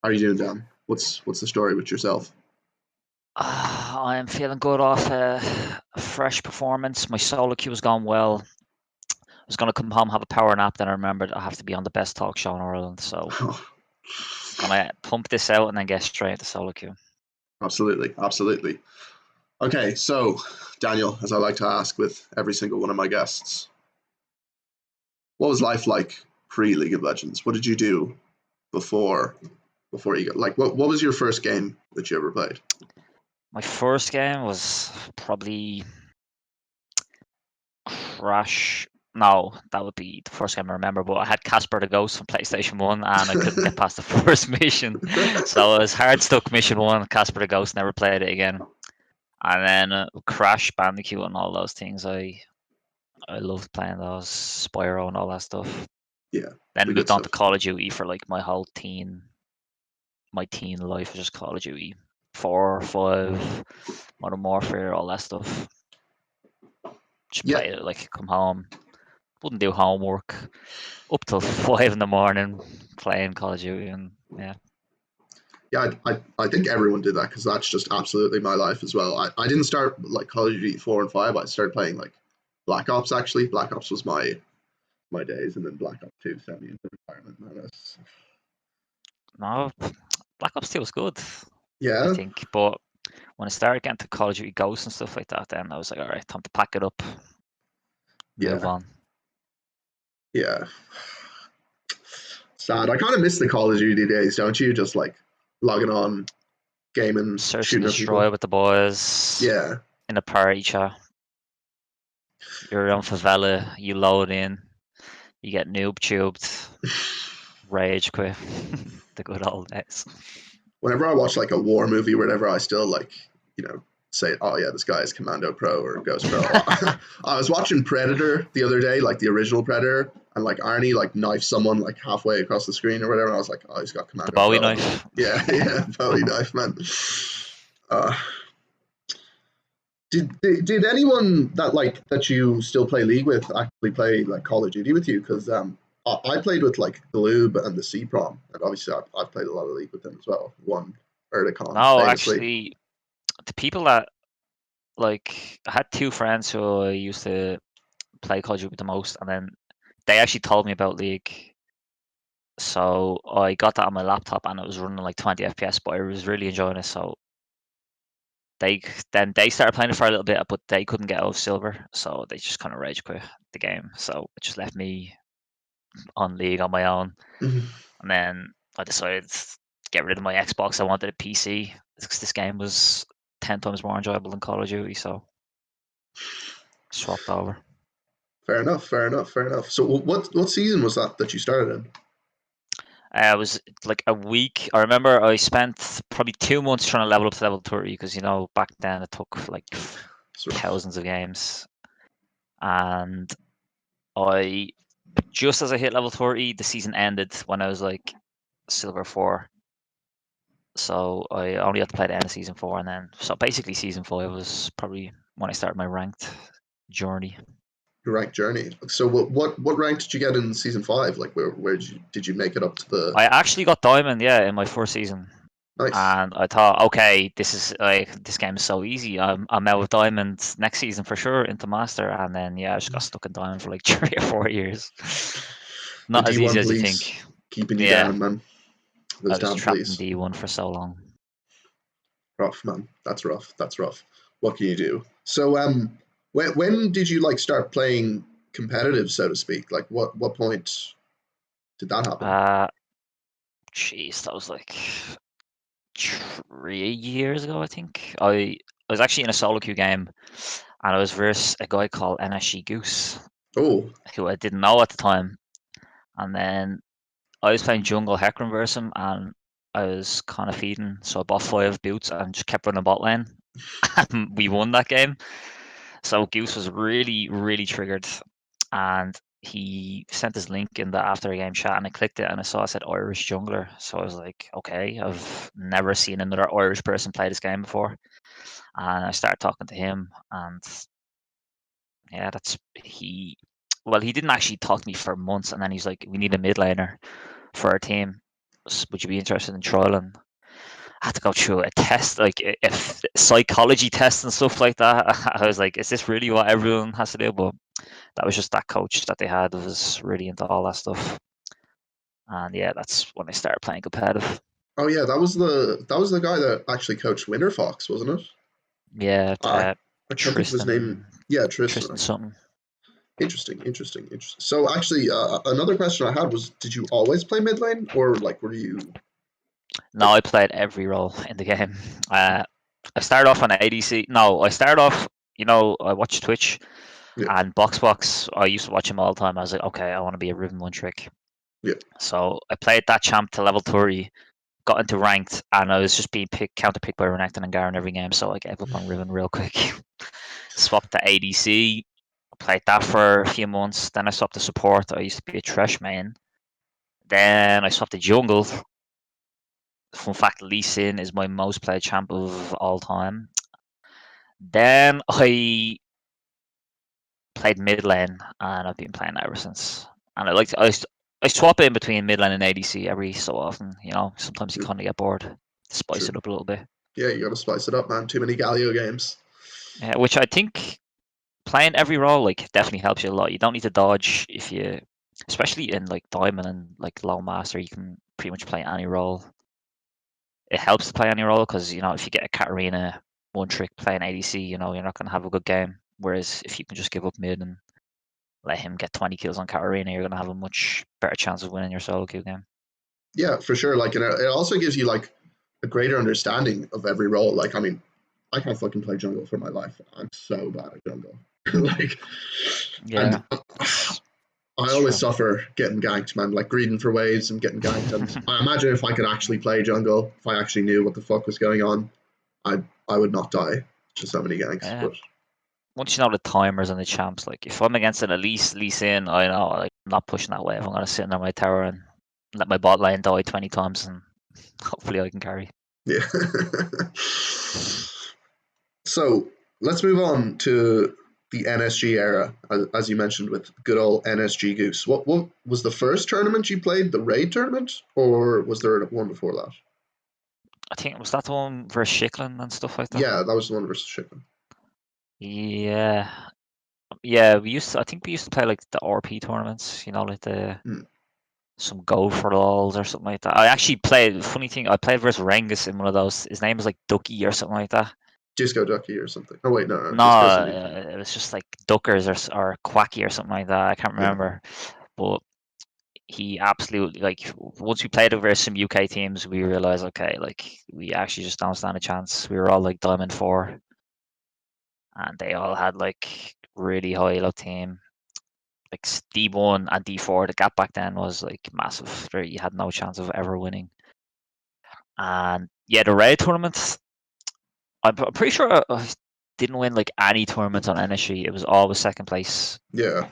How are you doing, Dan? What's the story with yourself? I'm feeling good off a fresh performance. My solo queue was going well. I was going to come home, have a power nap, then I remembered I have to be on the best talk show in Ireland. So gonna pump this out and then get straight into solo queue. Absolutely, absolutely. Okay, so Daniel, as I like to ask with every single one of my guests, what was life like pre League of Legends? What did you do before you got what was your first game that you ever played? My first game was probably Crash. No, that would be the first game I remember. But I had Casper the Ghost from PlayStation 1 and I couldn't get past the first mission. So I was hard stuck mission 1, Casper the Ghost, never played it again. And then Crash, Bandicoot, and all those things. I loved playing those, Spyro and all that stuff. Yeah. Then The good moved on to stuff. Call of Duty for like my teen life was just Call of Duty 4, 5, Modern Warfare, all that stuff. Just Yeah. play it, like come home, wouldn't do homework, up till 5 in the morning playing Call of Duty, and yeah. Yeah, I think everyone did that because that's just absolutely my life as well. I didn't start like Call of Duty 4 and 5. I started playing like Black Ops actually. Black Ops was my days, and then Black Ops 2 sent me into retirement. No, Black Ops 2 was good, I Yeah. think, but when I started getting to Call of Duty Ghosts and stuff like that, then I was like, all right, time to pack it up, move Yeah. on. Yeah. Sad. I kind of miss the Call of Duty days, don't you? Just like logging on, gaming, Search and shooting at people. destroy with the boys. Yeah. In a party chat. You're on favela, you load in, you get noob tubed, rage quit. The good old days. Whenever I watch like a war movie or whatever, I still like, say, oh yeah, this guy is Commando Pro or Ghost Pro. I was watching Predator the other day, like the original Predator, and like Arnie like knifes someone like halfway across the screen or whatever, and I was like, oh, he's got The Commando Bowie Pro. knife. Yeah, Bowie knife, man. Did anyone that you still play League with actually play like Call of Duty with you? Because I played with like Gloob and the C-Prom, and obviously I've played a lot of League with them as well. Won Erdicon No, famously. actually, the people that like I had two friends who I used to play Call of Duty with the most, and then they actually told me about League. So I got that on my laptop and it was running like 20 FPS, but I was really enjoying it. So they started playing it for a little bit, but they couldn't get out of silver, so they just kind of rage quit the game. So it just left me on League on my own, Mhm. and then I decided to get rid of my Xbox. I wanted a PC because this game was 10 times more enjoyable than Call of Duty, so swapped over. Fair enough. Fair enough. Fair enough. So what season was that you started in? It was like a week. I remember I spent probably 2 months trying to level up to level 30 because back then it took like thousands of games, and I just as I hit level 30, the season ended when I was like silver 4. So I only had to play the end of season 4, and then so basically season 5 was probably when I started my ranked journey. Your ranked journey. So what rank did you get in season 5? Like where did you make it up to the? I actually got diamond, yeah, in my first season. Nice. And I thought, okay, this game is so easy. I'm out with diamond next season for sure into master, and then yeah, I just got stuck in diamond for like 3 or 4 years. The Not as easy D1 as you police think. keeping you Yeah, down, man. I Those was damn trapped in police. D1 for so long. Rough, man. That's rough. That's rough. What can you do? So when did you like start playing competitive, so to speak? Like what point did that happen? Jeez, that was like 3 years ago, I think. I was actually in a solo queue game, and I was versus a guy called NSG Goose, Oh, who I didn't know at the time. And then I was playing jungle Hecarim versus him, and I was kind of feeding, so I bought 5 boots and just kept running bot lane, and we won that game. So Goose was really, really triggered, and he sent his link in the after game chat, and I clicked it, and I saw it said Irish jungler. So I was like, okay, I've never seen another Irish person play this game before, and I started talking to him, and yeah, he didn't actually talk to me for months, and then he's like, we need a mid laner for our team. would you be interested in trialing? I had to go through a test, like if psychology tests and stuff like that. I was like, is this really what everyone has to do? But that was just that coach that they had was really into all that stuff. And yeah, that's when I started playing competitive. Oh yeah, that was the guy that actually coached Winter Fox, wasn't it? Yeah, I can't think of his name. Tristan, Yeah, Tristan. Tristan something. Interesting. So actually, another question I had was, did you always play mid lane, or like were you No, I played every role in the game. I started off on ADC. No, I started off. I watched Twitch Yeah, and Box. I used to watch him all the time. I was like, okay, I want to be a Riven one trick. yeah, So I played that champ to level 30, got into ranked, and I was just being counterpicked by Renekton and Garen every game. So I gave up on Riven real quick. Swapped to ADC. Played that for a few months. Then I swapped to support. I used to be a Thresh main. Then I swapped to jungle. Fun fact, Lee Sin is my most played champ of all time. Then I played mid lane, and I've been playing that ever since. And I swap in between mid lane and ADC every so often. Sometimes you true, kind of get bored. Spice true. it up a little bit. Yeah, you gotta spice it up, man. Too many Galio games. Yeah, which I think playing every role like definitely helps you a lot. You don't need to dodge especially in like diamond and like low master, you can pretty much play any role. It helps to play any role because if you get a Katarina one trick playing ADC, you're not going to have a good game. Whereas if you can just give up mid and let him get 20 kills on Katarina, you're going to have a much better chance of winning your solo queue game. Yeah, for sure. Like, and it also gives you like a greater understanding of every role. Like, I mean, I can't fucking play jungle for my life. I'm so bad at jungle. like, Yeah, and I it's always true. suffer getting ganked, man. Like greeding for waves and getting ganked. And I imagine if I could actually play jungle, if I actually knew what the fuck was going on, I would not die to so many ganks. Yeah. But Once you know the timers and the champs, like if I'm against an Elise Lee Sin, I know like I'm not pushing that wave. I'm going to sit in my tower and let my bot lane die 20 times and hopefully I can carry. yeah. So let's move on to the NSG era, as you mentioned, with good old NSG Goose. What was the first tournament you played? The raid tournament, or was there one before that? I think was that the one versus Shikland and stuff like that. Yeah, that was the one versus Chicken. Yeah, yeah. I think we used to play like the RP tournaments. Like the Hmm. some Go for Lols or something like that. I actually played. Funny thing, I played versus Rengus in one of those. His name was like Ducky or something like that. Disco Ducky or something. Oh wait, no, No, Disco's the new. it was just like Duckers or Quacky or something like that. I can't Yeah, remember, but he absolutely like once we played over some UK teams, we realized okay, like we actually just don't stand a chance. We were all like Diamond 4, and they all had like really high elo team. Like D1 and D4, the gap back then was like massive. You had no chance of ever winning. And yeah, the raid tournaments, I'm pretty sure I didn't win like any tournament on NSG. It was always second place, yeah.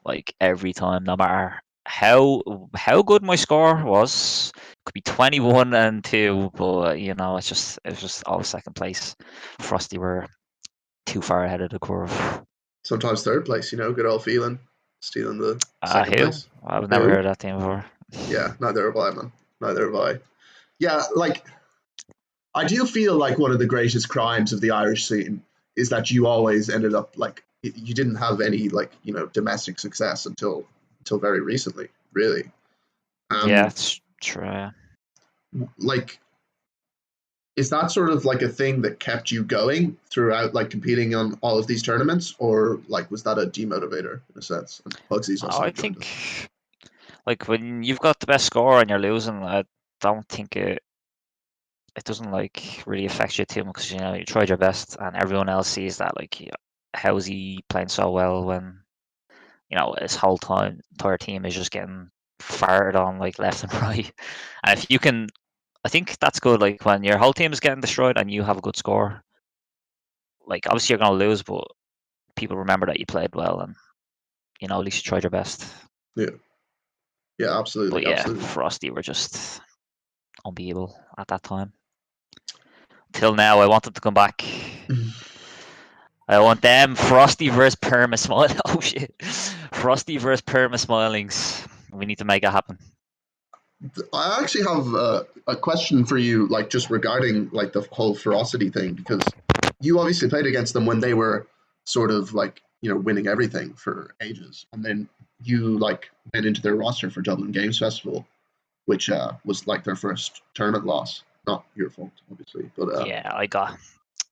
like every time, no matter how good my score was. Could be 21-2, but it was just always second place. Frosty were too far ahead of the curve. Sometimes third place. Good old feeling, stealing the second Who? place. I've never Who? heard that team before. Yeah, neither have I, man. Neither have I. Yeah, like I do feel like one of the greatest crimes of the Irish scene is that you always ended up like you didn't have any like domestic success until very recently, really. Yeah, Um, it's true. like is that sort of like a thing that kept you going throughout like competing on all of these tournaments, or like was that a demotivator in a sense? And Bugsy's also I joined think us. like when you've got the best score and you're losing, I don't think it doesn't like really affect you too much because you tried your best and everyone else sees that like how is he playing so well when his whole entire team is just getting fired on like left and right. And if you can, I think that's good. Like when your whole team is getting destroyed and you have a good score, like obviously you're gonna lose, but people remember that you played well and at least you tried your best. Yeah, yeah, But absolutely, yeah, absolutely. Frosty were just unbeatable at that time. Till now, I want them to come back. I want them Frosty versus Perma Smile. Oh shit, Frosty versus Perma Smilings. We need to make it happen. I actually have a question for you, like just regarding like the whole Ferocity thing, because you obviously played against them when they were sort of like winning everything for ages, and then you like went into their roster for Dublin Games Festival, which was like their first tournament loss. Not your fault, obviously, but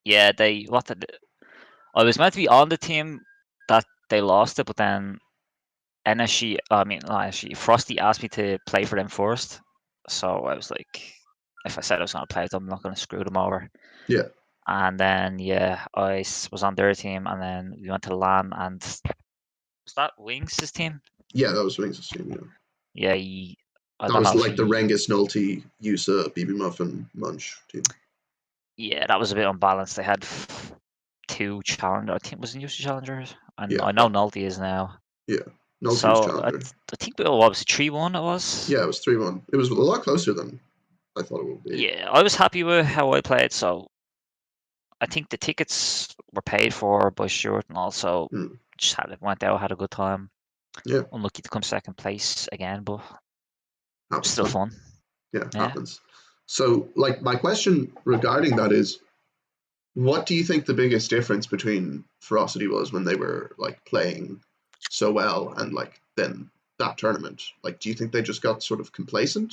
Yeah, they what did I was meant to be on the team that they lost it, but then NSG, I mean, not NSG, Frosty asked me to play for them first. So I was like, if I said I was going to play with them, I'm not going to screw them over. yeah, And then, yeah, was on their team, and then we went to LAN, and was that Wings' team? yeah, that was Wings' team. Yeah, Yeah, I that don't was know if like the he, Rengus, Nulty, Yusa, BB Muffin, Munch team. yeah, that was a bit unbalanced. They had two challenger. I think was it used challengers, and Yeah, I know Nulty is now. yeah, Nulty was So challenger. I think what was it, 3-1 it was? Yeah, it was 3-1. It was a lot closer than I thought it would be. Yeah, I was happy with how I played, so I think the tickets were paid for by Stuart, and also Mm, just went out, had a good time. yeah, Unlucky to come second place again, but happens, still man. fun. Yeah, Yeah. happens. So, like, my question regarding that is, what do you think the biggest difference between Ferocity was when they were like playing so well and like then that tournament? Like, do you think they just got sort of complacent?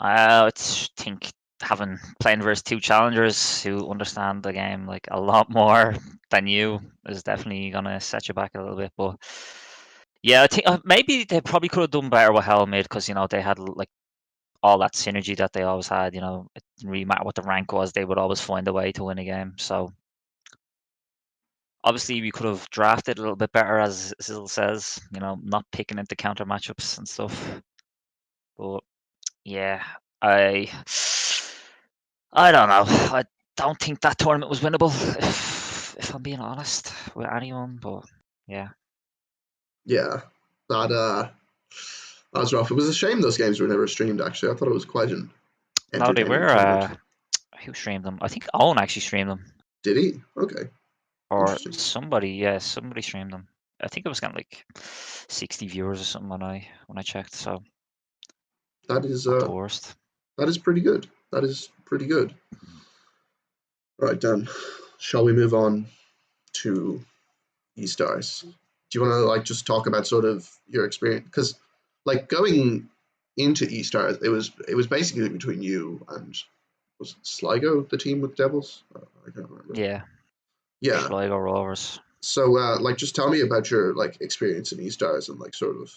I think having playing versus two challengers who understand the game like a lot more than you is definitely gonna set you back a little bit. But yeah, I think maybe they probably could have done better with Helmet because they had like all that synergy that they always had. It didn't really matter what the rank was; they would always find a way to win a game. So obviously, we could have drafted a little bit better, as Sizzle says. Not picking into counter matchups and stuff. But yeah, I I don't know. I don't think that tournament was winnable, if I'm being honest with anyone. But yeah, Yeah, that that was rough. It was a shame those games were never streamed. Actually, I thought it was quite an no, they entertaining were. tournament. Who streamed them? I think Owen actually streamed them, Did he? Okay, or interesting. somebody. Yeah, somebody streamed them. I think it was kind of like 60 viewers or something when I checked. So That is not the worst. pretty good. That is pretty good. All right, Dan. Shall we move on to Estars? Do you want to like just talk about sort of your experience? Because like going into Estars, it was basically between you and was it Sligo, the team with Devils? I can't remember. Yeah, Yeah. Sligo Rovers. So like, just tell me about your like experience in Estars and like sort of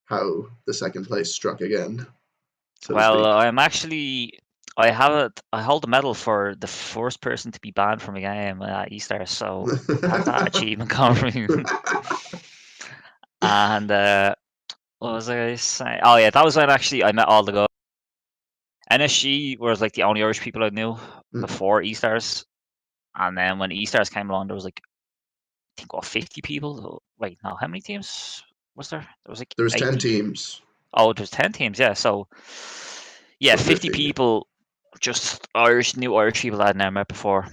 how the second place struck again, so to Well, speak. I'm actually. I have it. I hold the medal for the first person to be banned from a game at Easter, so I have that achievement coming from me. And what was I saying? Oh yeah, that was when actually I met all the guys. NSG was like the only Irish people I knew Mm. before Estars, and then when Estars came along, there was like I think 50 people. Wait, no, how many teams was there? There was like There was 10 80. teams, Oh, there's 10 teams. Yeah, so yeah, so 50 50. Yeah. people, just new Irish people I'd never met before,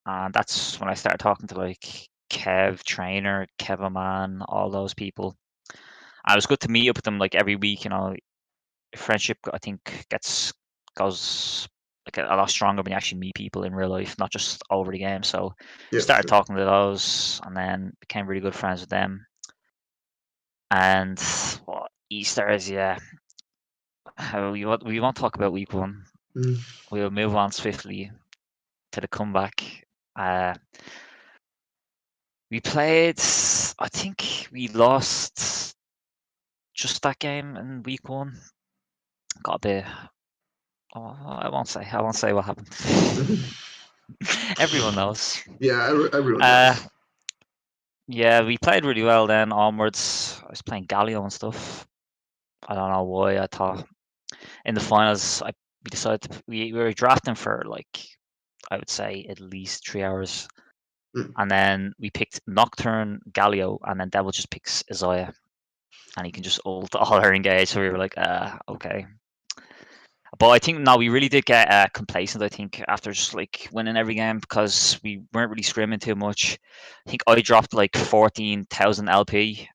and that's when I started talking to like Kev Trainer, Kevin Man, all those people. And it was good to meet up with them like every week. Friendship I think goes like a lot stronger when you actually meet people in real life, not just over the game. So Yeah, for started sure. talking to those, and then became really good friends with them. And what Easters, yeah. We won't talk about week one. Mm. We'll move on swiftly to the comeback. Uh, we played. I think we lost just that game in week one. Got a bit. Oh, I won't say. I won't say what happened. Everyone knows. Yeah, everyone Uh, knows. yeah, we played really well then onwards. I was playing Galio and stuff. I don't know why. I thought in the finals, we decided we were drafting for like I would say at least 3 hours, Mm. and then we picked Nocturne, Galio, and then Devil just picks Isaiah, and he can just ult all our engage. So we were like, okay. But I think no, we really did get complacent. I think after just like winning every game because we weren't really scrimming too much. I think I dropped like 14,000 LP,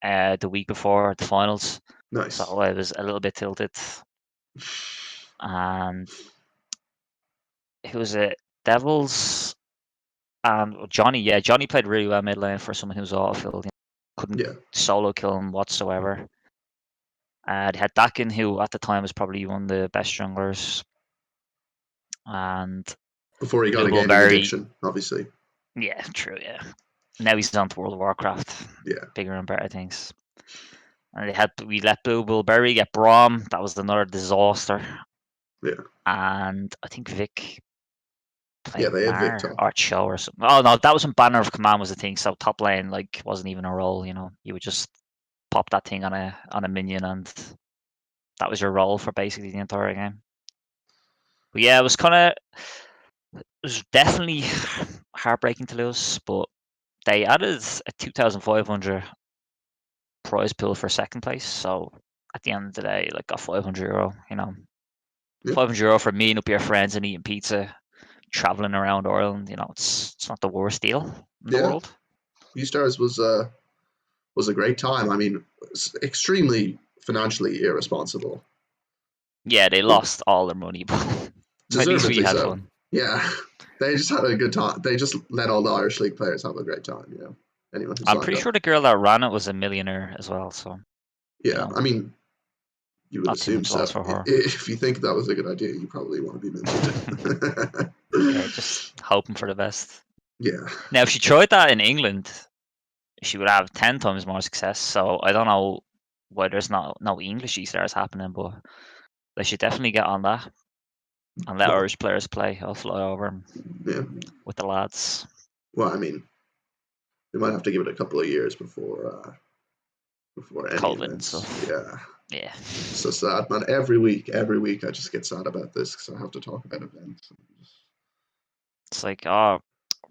the week before the finals, Nice. so I was a little bit tilted. And who was it? Devils and Johnny. Yeah, Johnny played really well mid lane for someone who's auto-filled. Couldn't Yeah. solo kill him whatsoever. They had Dakin, who at the time was probably one of the best junglers. And Before he got a Blue gaming Bullberry. addiction, obviously. Yeah, true, yeah. Now he's on to World of Warcraft. Yeah. Bigger and better things. And we let Blue Bullberry get Braum. That was another disaster. Yeah. And I think Vic played Yeah, they had Vic Banner top. or Cho or something. Oh no, that was when Banner of Command was a thing. So top lane like wasn't even a role. You would just pop that thing on a minion, and that was your role for basically the entire game. But yeah, it was definitely heartbreaking to lose. But they added a 2,500 prize pool for second place. So at the end of the day, like got €500. Yeah. €500 for meeting up your friends and eating pizza, traveling around Ireland. It's not the worst deal in the world. Estars was a great time. I mean, it's extremely financially irresponsible. Yeah, they lost all their money, but at least we had fun. Yeah, they just had a good time. They just let all the Irish League players have a great time. Anyone who I'm pretty sure the girl that ran it was a millionaire as well. So yeah, I mean, you would assume so. For her. If you think that was a good idea, you probably want to be minted. Yeah, just hoping for the best. Yeah. Now, if she tried that in England, she would have 10 times more success. So I don't know why there's no English Estars happening, but they should definitely get on that and let Irish players play. I'll fly over with the lads. Well, I mean, we might have to give it a couple of years before any COVID events. and stuff. Yeah. So sad, man. Every week, I just get sad about this because I have to talk about events. It's like, oh,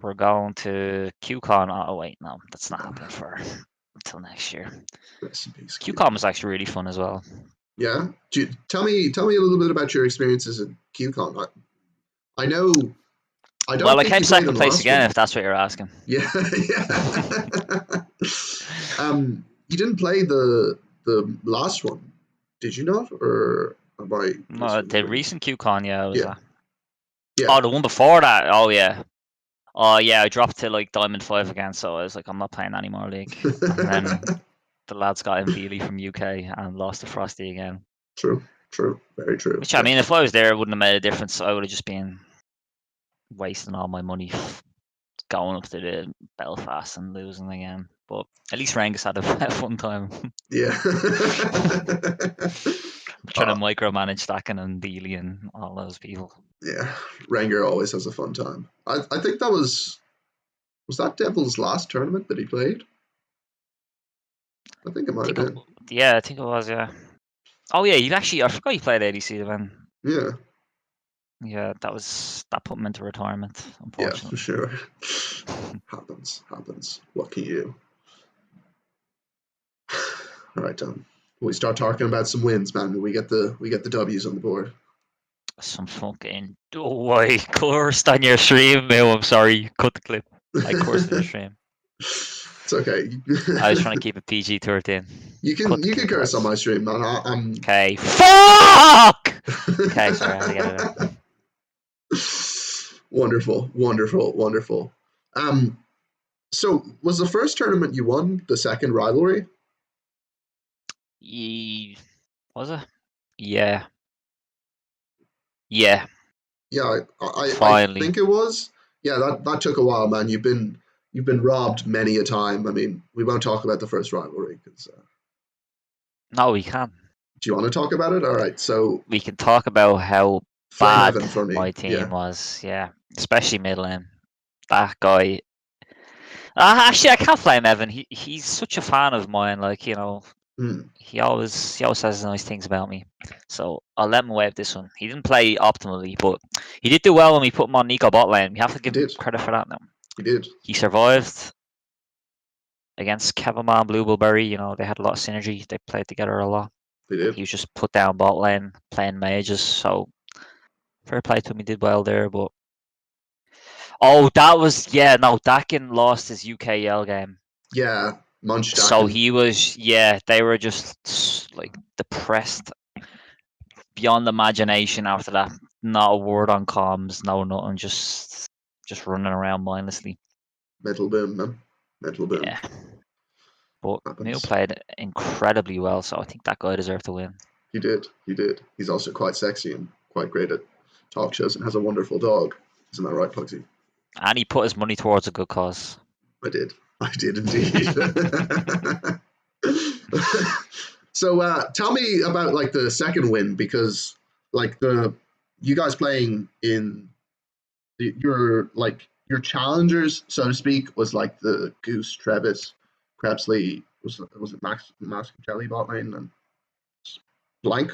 we're going to QCON. Oh wait, no, that's not happening until next year. Rest in peace. QCON was actually really fun as well. Yeah. Tell me a little bit about your experiences at QCON. I know. I came second place again, if that's what you're asking. Yeah. You didn't play the last one, did you not? Or am I? No, the recent QCON, yeah, was that. Yeah. Oh, the one before that. Oh yeah. Oh yeah, I dropped to like Diamond 5 again, so I was like, I'm not playing any more League. And then the lads got in Veely from UK and lost to Frosty again. True, very true. Which I mean, if I was there, it wouldn't have made a difference. I would have just been wasting all my money going up to the Belfast and losing again. But at least Rangus had a fun time. Yeah. Trying to micromanage Stacking and Dealey and all those people. Yeah, Ranger always has a fun time. I think that was that Devil's last tournament that he played? I think it might have been. Yeah, I think it was, yeah. Oh yeah, I forgot he played ADC then. Yeah. Yeah, that put him into retirement, unfortunately. Yeah, for sure. Happens. What can you do? All right, Don. We start talking about some wins, man. We get the W's on the board. Some fucking I cursed on your stream, Mo. I'm sorry, cut the clip. I cursed on your stream. It's okay. I was trying to keep it PG-13. You can curse on my stream, man. Okay. Fuck. Okay, sorry, I had to get it out. Wonderful. So was the first tournament you won the second rivalry? Was it? Yeah. Yeah. Yeah, I think it was. Yeah, that took a while, man. You've been robbed many a time. I mean, we won't talk about the first rivalry because. No, we can. Do you want to talk about it? All right, so we can talk about how bad my team yeah. was. Yeah, especially Midlane. That guy. Actually, I can't blame Evan. He's such a fan of mine. Like, he always says nice things about me. So I'll let him away with this one. He didn't play optimally, but he did do well when we put him on Nico bot lane. We have to give him credit for that now. He did. He survived against Kevinman, Blue Bullberry. They had a lot of synergy. They played together a lot. They did. He was just put down bot lane, playing mages. So fair play to him. He did well there, but Dakin lost his UKEL game. Yeah, Munch So Jacken. he was, yeah, they were just like depressed beyond imagination after that. Not a word on comms, no nothing, just running around mindlessly. Mental boom, man. Mental boom. Yeah. But Mill Happens. played incredibly well, so I think that guy deserved to win. He did. He did. He's also quite sexy and quite great at talk shows and has a wonderful dog. Isn't that right, Pugsy? And he put his money towards a good cause. I did. I did indeed. So tell me about like the second win, because like you guys playing in your challengers, so to speak, was like the Goose, Travis, Krebsley, was it Max Jelly bot lane, and Blank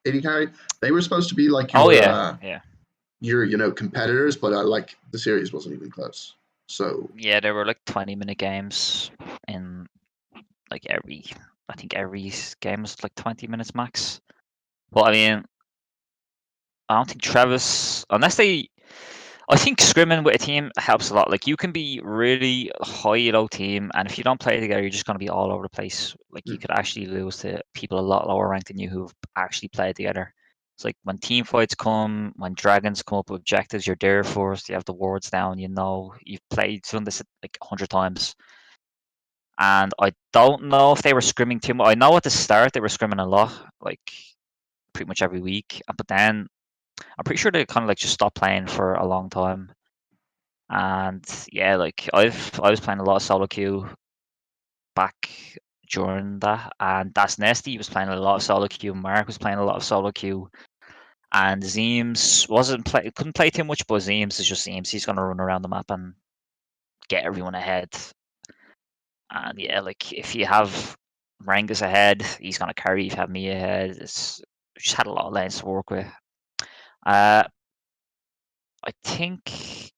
80 carry. They were supposed to be like Oh your yeah. your competitors, but like the series wasn't even close. So Yeah, there were like 20-minute games in like I think every game was like 20 minutes max. But I mean, I don't think Travis, I think scrimming with a team helps a lot. Like you can be really high low team, and if you don't play together, you're just going to be all over the place. Like you could actually lose to people a lot lower ranked than you who've actually played together. It's like when team fights come, when dragons come up with objectives, you're there first. You have the wards down. You know you've done this like 100 times. And I don't know if they were scrimming too much. I know at the start they were scrimming a lot, like pretty much every week. But then I'm pretty sure they kind of like just stopped playing for a long time. And yeah, like I was playing a lot of solo queue back during that, and that's Nesty was playing a lot of solo queue. Mark was playing a lot of solo queue, and Zeems couldn't play too much, but Zeems is just Zeems. He's gonna run around the map and get everyone ahead. And yeah, like if you have Rangus ahead, he's gonna carry. If you have me ahead, we just had a lot of lanes to work with. I think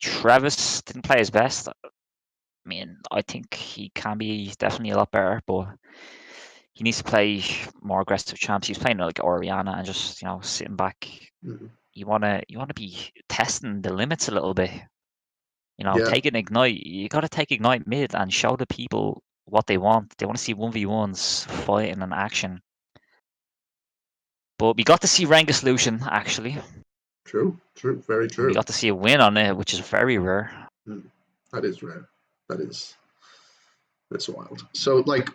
Travis didn't play his best. I mean, I think he can be definitely a lot better, but he needs to play more aggressive champs. He's playing like Oriana and just sitting back. mm-hmm. You wanna be testing the limits a little bit. Yeah, Take an ignite. You gotta take ignite mid and show the people what they want. They want to see 1v1s fighting and action. But we got to see Rengar Lucian actually. true, very And we true. got to see a win on it, which is very rare. That is rare. That's wild. So like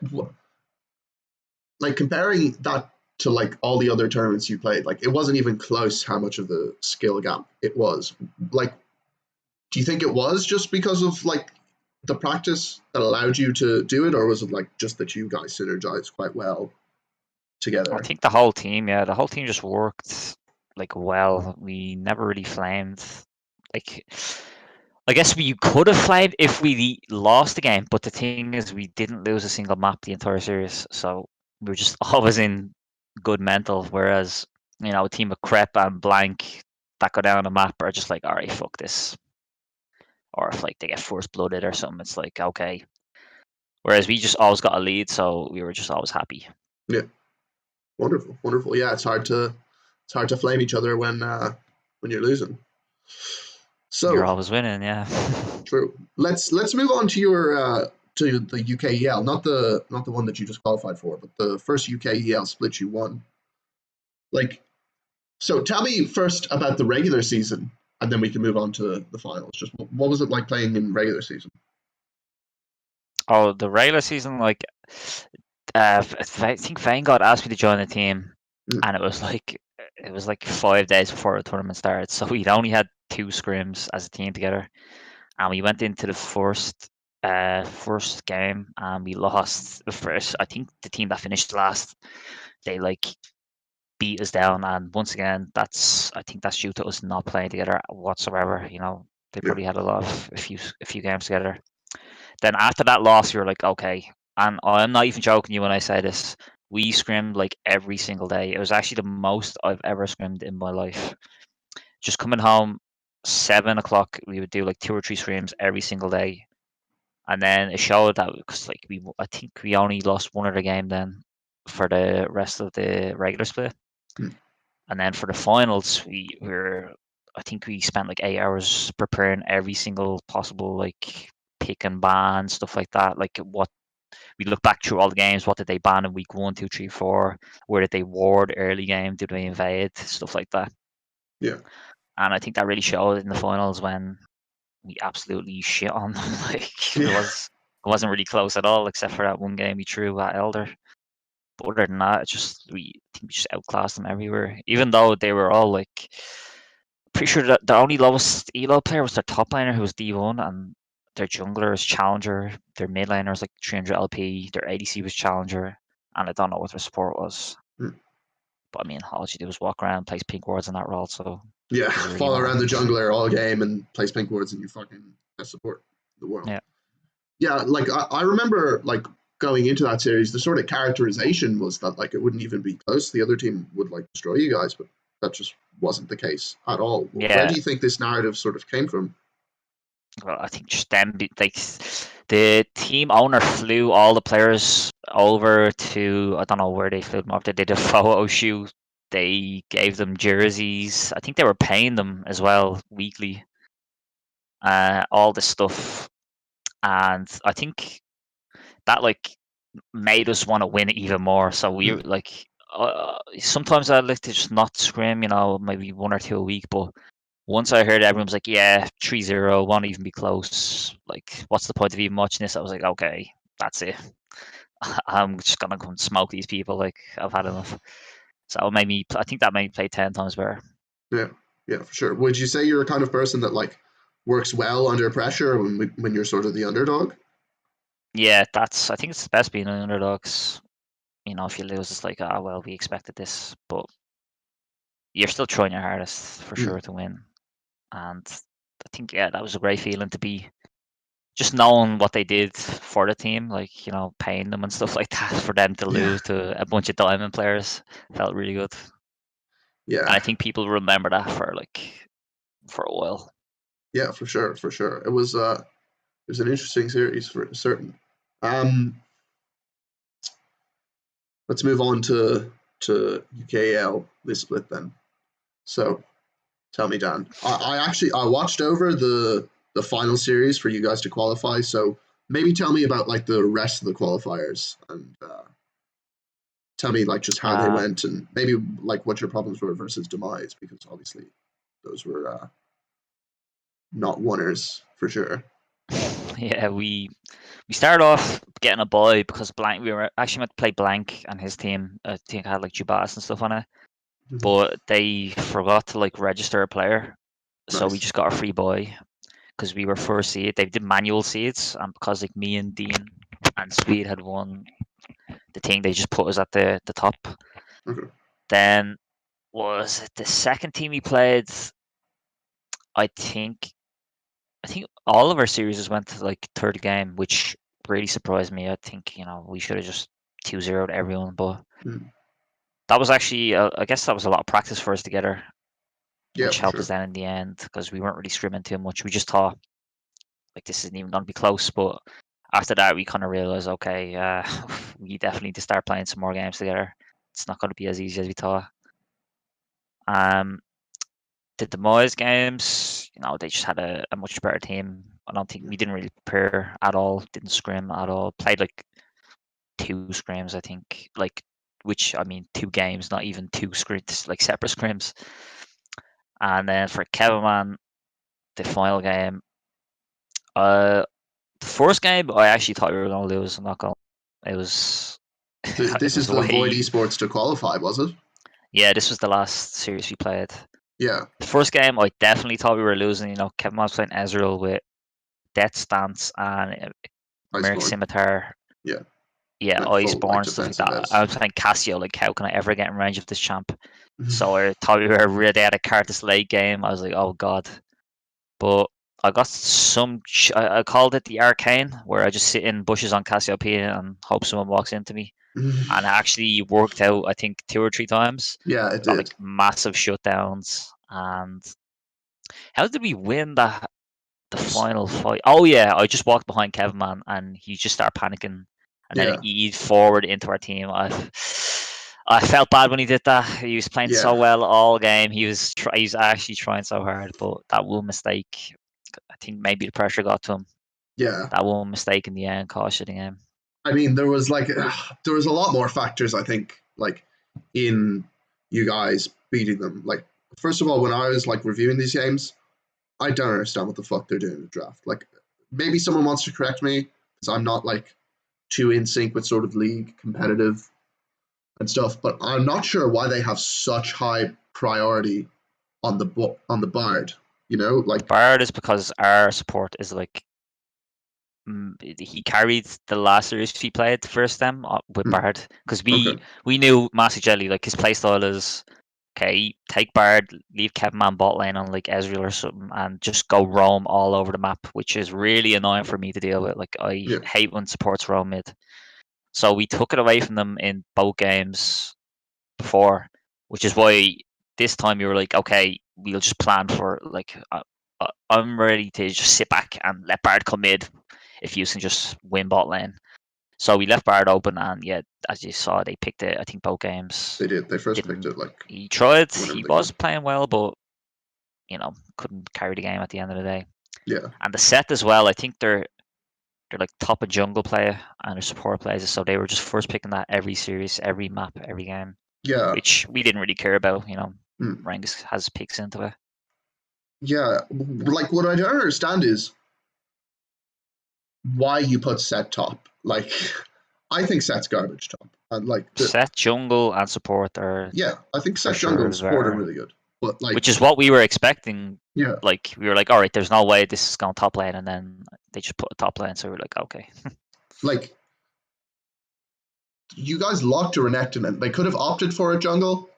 comparing that to like all the other tournaments you played, like it wasn't even close how much of the skill gap it was. Like, do you think it was just because of like the practice that allowed you to do it, or was it like just that you guys synergized quite well I together? think the whole team, yeah, the whole team just worked like well. We never really flamed. Like, I guess we could have flamed if we lost the game, but the thing is, we didn't lose a single map the entire series, so we were just always in good mental. Whereas, a team of Crep and Blank that go down the map are just like, all right, fuck this. Or if like they get first blooded or something, it's like okay. Whereas we just always got a lead, so we were just always happy. Yeah, wonderful. Yeah, it's hard to flame each other when you're losing. You're So always winning, yeah. true. Let's move on to your to the UKEL, not the one that you just qualified for, but the first UKEL split you won. Like, so tell me first about the regular season, and then we can move on to the finals. Just what was it like playing in regular season? Oh, the regular season, like, I think Vanguard asked me to join the team, Mm. and it was like 5 days before the tournament started. So we'd only had 2 scrims as a team together, and we went into the first game, and we lost the first. I think the team that finished last, they like beat us down, and once again, I think that's due to us not playing together whatsoever. They Yeah. probably had a few games together. Then after that loss, you're like, okay. And I'm not even joking you when I say this. We scrimmed like every single day. It was actually the most I've ever scrimmed in my life. Just coming home, 7 o'clock, we would do like 2 or 3 scrims every single day. And then it showed that because like I think we only lost one other game then for the rest of the regular split. Mm. And then for the finals, I think we spent like 8 hours preparing every single possible like pick and ban, stuff like that. Like what we look back through all the games, what did they ban in week 1, 2, 3, 4? Where did they ward early game? Did they invade? Stuff like that. Yeah. And I think that really showed in the finals when we absolutely shit on them. Like Yeah. it wasn't really close at all, except for that one game we threw at Elder. But other than that, I think we just outclassed them everywhere. Even though they were all like, pretty sure that the only lowest elo player was their top laner, who was D1, and their jungler is Challenger. Their mid laner was like 300 LP. Their ADC was Challenger, and I don't know what their support was. Hmm. But I mean, all you do was walk around, place pink wards in that role. So Yeah, does it really follow around matter? the jungler all game and place pink wards, and you fucking support the world. Yeah. Yeah, like I remember like going into that series, the sort of characterization was that like it wouldn't even be close. The other team would like destroy you guys, but that just wasn't the case at all. Where Yeah. do you think this narrative sort of came from? Well, I think just them, like the team owner flew all the players over to, I don't know where they flew them up. They did a photo shoot. They gave them jerseys. I think they were paying them as well weekly. All this stuff, and I think that like made us want to win it even more. So we Mm. like sometimes I'd like to just not scrim, maybe 1 or 2 a week, but once I heard everyone was like, yeah, 3-0, won't even be close. Like, what's the point of even watching this? I was like, okay, that's it. I'm just gonna come and smoke these people. Like, I've had enough. So I think that made me play 10 times better. Yeah, yeah, for sure. Would you say you're a kind of person that like works well under pressure when you're sort of the underdog? Yeah, I think it's the best being an underdog. 'Cause, if you lose, it's like, well, we expected this, but you're still trying your hardest for Mm. sure to win. And I think, yeah, that was a great feeling to be just knowing what they did for the team, like, paying them and stuff like that, for them to Yeah, lose to a bunch of diamond players felt really good. And I yeah, think people remember that for a while. yeah, for sure, for sure. It was an interesting series for certain. Um, let's move on to UKEL this split then. So tell me, Dan. I watched over the final series for you guys to qualify. So maybe tell me about like the rest of the qualifiers and tell me like just how they Uh, went and maybe like what your problems were versus Demise, because obviously those were not winners for sure. yeah, we started off getting a bye because Blank. We were actually meant to play Blank and his team. I think had like Jubas and stuff on it, but they forgot to like register a player, so we Nice. just got a free bye because we were first seed. They did manual seeds, and because like me and Dean and Speed had won the thing, they just put us at the top. Okay. Then was it the second team we played? I think all of our series went to like third game, which really surprised me. I think we should have just 2-0'd everyone, but Mm. that was actually I guess that was a lot of practice for us together, Yeah, which for helped sure. us then in the end because we weren't really scrimming too much. We just thought like this isn't even going to be close, but after that we kind of realized, okay, we definitely need to start playing some more games together. It's not going to be as easy as we thought. Um, the Demise games, they just had a much better team. I don't think we didn't really prepare at all, didn't scrim at all. Played like 2 scrims, I think, like, which I mean 2 games, not even 2 scrims, like separate scrims. And then for Kevin Man, the final game, the first game I actually thought we were going to lose. I'm not going. It was it This was is the the Void way. Esports to qualify, was it? Yeah, this was the last series we played. Yeah. The first game, I definitely thought we were losing. Kevin was playing Ezreal with Death Stance and Merc Iceborne. Scimitar. Yeah. Yeah, Like full like Iceborne, stuff like defensive that. I S. was playing Cassio, like, how can I ever get in range of this champ? So I thought we were really at a Cartus late game. I was like, oh god. But I got I called it the arcane, where I just sit in bushes on Cassiopeia and hope someone walks into me. And it actually worked out, I think, 2 or 3 times. Yeah, it Got did. like massive shutdowns. And how did we win the final fight? Oh yeah, I just walked behind Kevin Man and he just started panicking and then Yeah. eased forward into our team. I felt bad when he did that. He was playing so Yeah. well all game. He was actually trying so hard, but that one mistake, I think maybe the pressure got to him. Yeah. That one mistake in the end cost you the game. I mean, there was a lot more factors, I think, like in you guys beating them. Like, first of all, when I was like reviewing these games, I don't understand what the fuck they're doing in the draft. Like, maybe someone wants to correct me because I'm not like too in sync with sort of league competitive and stuff, but I'm not sure why they have such high priority on the Bard. You know, like Bard is because our support is like he carried the last series he played first them with Bard because okay, we knew Massey Jelly like his playstyle is okay, take Bard, leave Kevman bot lane on like Ezreal or something, and just go roam all over the map, which is really annoying for me to deal with. Like I yeah, hate when supports roam mid. So we took it away from them in both games before, which is why this time you were like, okay, we'll just plan for like I'm ready to just sit back and let Bard come mid if you can just win bot lane. So we left Bard open, and yeah, as you saw, they picked it. I think both games they did. They first picked didn't. it like He tried. whenever He they was could. playing well, but couldn't carry the game at the end of the day. Yeah, And the set as well. I think they're like top of jungle player and their support players, so they were just first picking that every series, every map, every game, yeah, which we didn't really care about. mm. Rangus has picks into it. Yeah. Like, what I don't understand is why you put set top. Like, I think set's garbage top, and like Set jungle and support are yeah, I think for set jungle sure and support are better, really good, but which like is what we were expecting. yeah, Like we were like, all right, there's no way this is going top lane, and then they just put a top lane, so we were like, okay. like you guys locked to Renekton, and they could have opted for a jungle.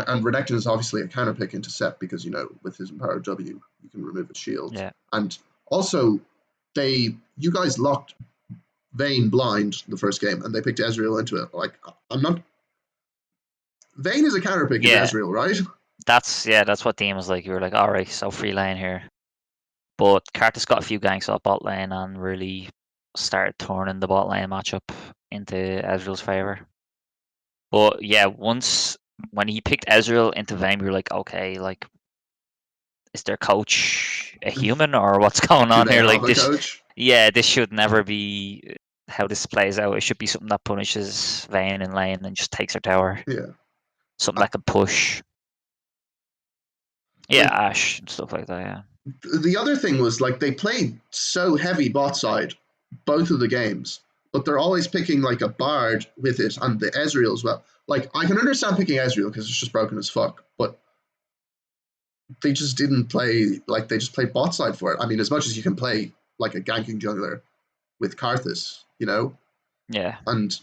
And Renekton is obviously a counter pick into Set because with his empowered W you can remove his shields, Yeah, and also you guys locked Vayne blind the first game, and they picked Ezreal into it. Like, I'm not. Vayne is a counter pick into yeah. Ezreal, right? That's what team was like. You were like, all right, so free lane here. But Cartus got a few ganks off bot lane and really started turning the bot lane matchup into Ezreal's favor. But yeah, once when he picked Ezreal into Vayne, we were like, okay, like, is their coach a human or what's going Do on they here? have Like a this, coach? yeah, this should never be how this plays out. It should be something that punishes Vayne in lane and just takes her tower. Yeah. Something Uh, that can push. Yeah, like Ash and stuff like that. Yeah. the other thing was like they played so heavy bot side both of the games, but they're always picking like a Bard with it and the Ezreal as well. Like, I can understand picking Ezreal because it's just broken as fuck, but they just didn't play like they just played bot side for it. I mean, as much as you can play like a ganking jungler with Karthus, Yeah. and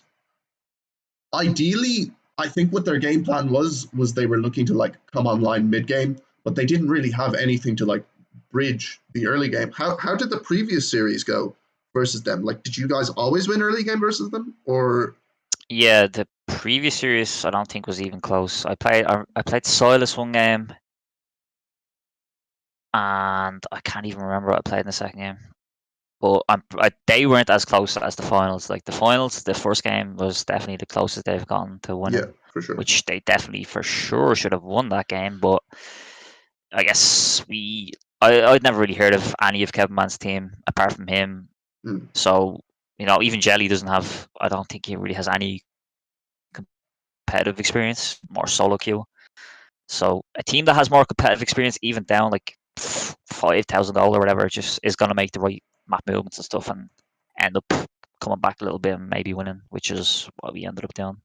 ideally, I think what their game plan was they were looking to like come online mid game, but they didn't really have anything to like bridge the early game. How did the previous series go versus them? Like, did you guys always win early game versus them, or Yeah, the previous series I don't think was even close. I played Silas one game, and I can't even remember what I played in the second game. But they weren't as close as the finals. Like the finals, the first game was definitely the closest they've gotten to yeah, winning, for sure, which they definitely for sure should have won that game. But I guess I'd never really heard of any of Kevin Mann's team apart from him. mm. So even Jelly doesn't have. I don't think he really has any competitive experience, more solo queue. So a team that has more competitive experience, even down like $5,000 or whatever, just is going to make the right map movements and stuff, and end up coming back a little bit and maybe winning, which is what we ended up doing.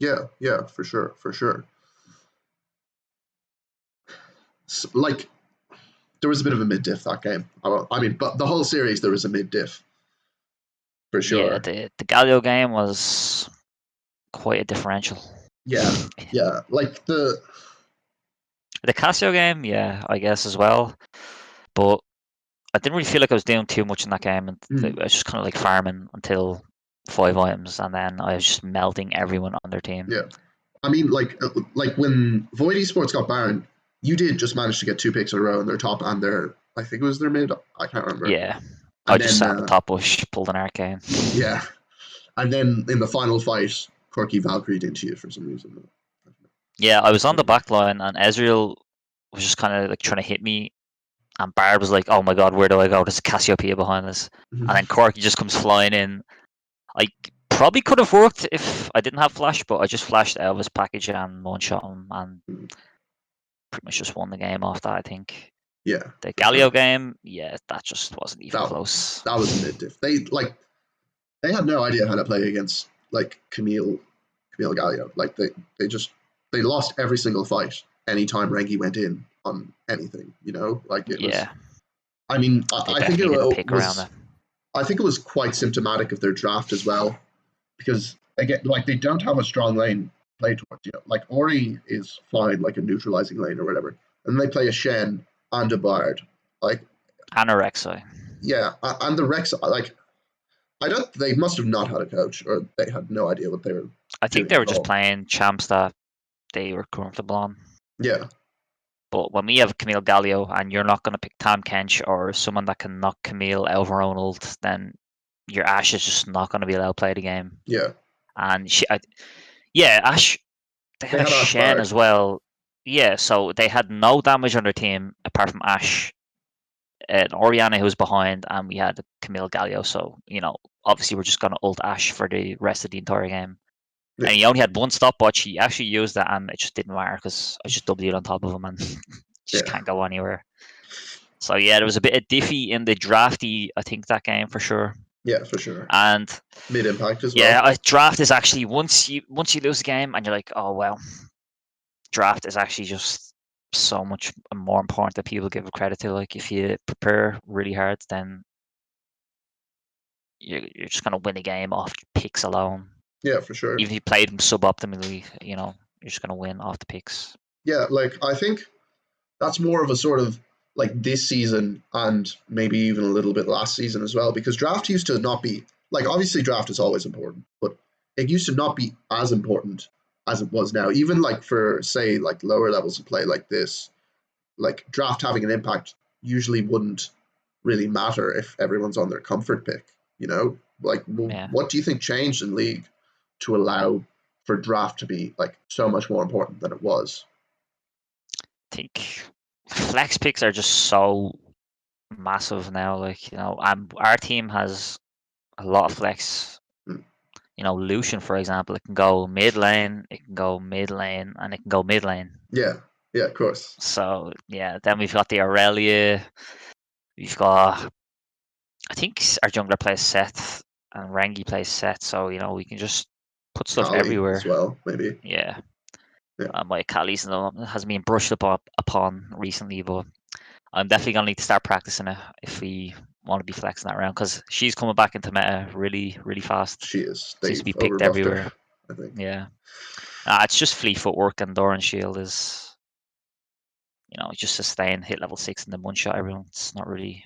Yeah, for sure, for sure. So, like, there was a bit of a mid diff that game. I mean, but the whole series there was a mid diff for Yeah, sure. the Galio game was quite a differential. Yeah, like The Casio game, yeah, I guess as well, but I didn't really feel like I was doing too much in that game, and I was just kind of like farming until 5 items, and then I was just melting everyone on their team. yeah. I mean, like when Void Esports got Baron, you did just manage to get 2 picks in a row in their top and their, I think it was their mid, I can't remember. Yeah, I And just then, sat in the top bush, pulled an arcane. yeah, and then in the final fight, Corky Valkyrie into you for some reason. Yeah, I was on the back line, and Ezreal was just kind of like trying to hit me, And Barb was like, "Oh my god, where do I go? There's a Cassiopeia behind us." And then Corky just comes flying in. I probably could have worked if I didn't have flash, but I just flashed out of his package and one shot him, and pretty much just won the game off that. I think. Yeah. The for sure. Galio game, yeah, that just wasn't even close. That was mid diff. They had no idea how to play against like Camille Galio. Like they lost every single fight anytime Rengi went in on anything. You know, like it was. I mean, I think it was quite symptomatic of their draft as well, because again, like they don't have a strong lane play towards. You know, like Ori is fine, like a neutralizing lane or whatever, and they play a Shen and a Bard, like and a Rek'Sai. Yeah, and the Rek'Sai, like they must have not had a coach, or they had no idea what they were. I think they were just playing champs that they were comfortable on. Yeah. But when we have Camille Galio and you're not going to pick Tam Kench or someone that can knock Camille out of her own ult, then your Ashe is just not going to be allowed to play the game. Yeah. And Ashe, they had a Shen as well. Yeah, so they had no damage on their team apart from Ashe, and Orianna who was behind, and we had Camille Galio. So, you know, obviously we're just going to ult Ashe for the rest of the entire game. Yeah. And he only had one stopwatch. He actually used that, and it just didn't matter because I just W'd on top of him and just can't go anywhere. So yeah, there was a bit of diffy in the drafty. I think that game for sure. Yeah, for sure. And mid impact as well. Yeah, draft is actually once you lose a game and you're like, oh well, draft is actually just so much more important that people give credit to. Like if you prepare really hard, then you're just gonna win a game off picks alone. Yeah, for sure. Even if you played them suboptimally, you know, you're just going to win off the picks. Yeah, like I think that's more of a sort of like this season and maybe even a little bit last season as well, because draft used to not be, like obviously draft is always important, but it used to not be as important as it was now. Even like for, say, like lower levels of play like this, like draft having an impact usually wouldn't really matter if everyone's on their comfort pick, you know? Like, what do you think changed in League to allow for draft to be like so much more important than it was? I think flex picks are just so massive now. Like, you know, our team has a lot of flex. You know, Lucian, for example, it can go mid lane, it can go mid lane, and it can go mid lane. Yeah, of course. So yeah, then we've got the Aurelia. We've got, I think our jungler plays Seth and Rengi plays Seth. So you know, we can just put stuff everywhere as well, maybe. Yeah. My Kali's has been brushed upon recently, but I'm definitely gonna need to start practicing it if we want to be flexing that around, because she's coming back into meta really, really fast. She is. Seems to be picked everywhere. Her, I think. Yeah. It's just fleet footwork, and Doran Shield is, you know, just sustain, hit level 6 and then one shot everyone. It's not really